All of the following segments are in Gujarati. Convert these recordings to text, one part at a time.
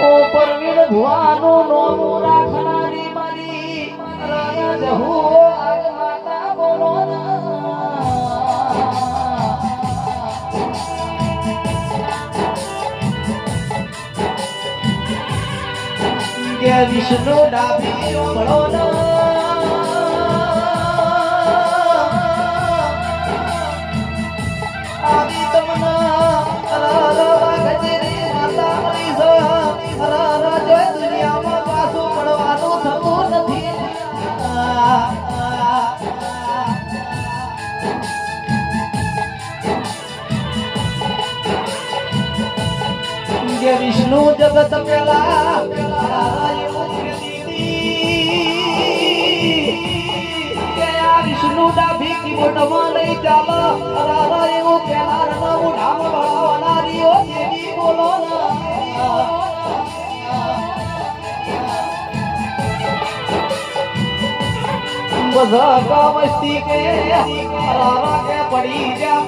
ઓ પરવીણ ભુવાનું નોમ રાખનારી મારી રાયા જહુ આગ માતા બોલો કે વિષ્ણુ ડાબી ભળો આવી તમને દુનિયામાં પાછું પડવાનું થતું નથી કે વિષ્ણુ જગત પેલા વિષ્ણુ ડાભી કીબોર્ડમાં લઈ ચાલો એવું પેલા રંગવું ઢામ ભળવાનારીઓ દેવી બોલો મસ્તી કે પડી જા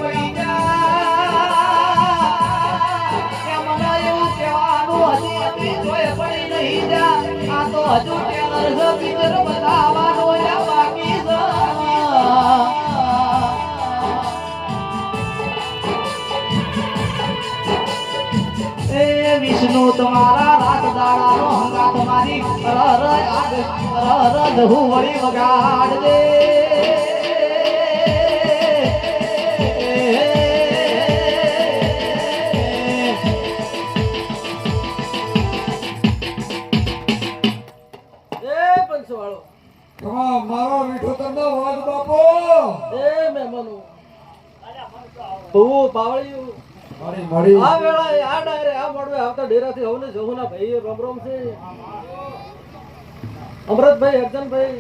મને એવું કહેવાનું હજી જોઈ પડી નહીં જા આ તો હજુ ટેલર પિક્ચર બતાવવાનો બાકી છે વિષ્ણુ તમારા રાત દાડાનો હંગા તમારી જહુ વળી વગાડજે મારો મીઠો તમને વાજ બાપો એ મહેમાનો બહુ પાવળિયું મારી મળી આ વેળા આ ડાયરે આ મોડવે આવતા ડેરાથી હોને જહુના ભાઈ રામ રામ છે અમરતભાઈ અર્જનભાઈ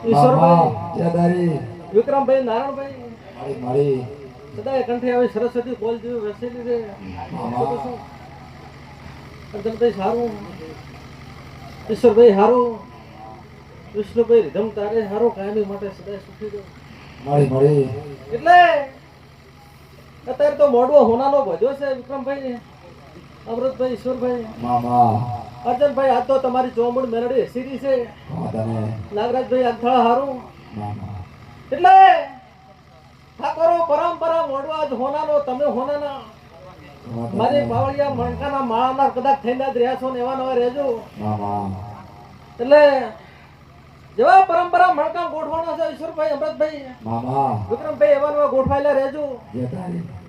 ઈશ્વરભાઈ જયદારી વિક્રમભાઈ નારાયણભાઈ મારી મળી સદાય કંઠે આવી સરસ્વતી બોલ જેવી વસેલી છે અર્જનભાઈ સારું ઈશ્વરભાઈ સારું વિષ્ણુભાઈ રીધમ તારે હારો કાયમી માટે સદાય સુખી દો મારી મળી એટલે અત્યારે તો મોડવો હોનાનો ભજો છે વિક્રમભાઈ અમૃતભાઈ ઈશ્વરભાઈ મામા અર્જનભાઈ આ તો તમારી ચોમડ મેરડી હેસીરી છે તને નાગરાજભાઈ અંથાળા હારું મામા એટલે ઠાકોરો પરંપરા મોડવા જ હોનાનો તમે હોનાના મારી પાવળિયા મણકાના માળાના કદાચ થઈને જ રહ્યા છો ને એવા નવા રહેજો મામા એટલે જેવા પરંપરા મણકા ગોઠવાના છે ઈશ્વરભાઈ અમૃતભાઈ મામા વિક્રમભાઈ એવા નવા ગોઠવાયેલા રહેજો જયદારી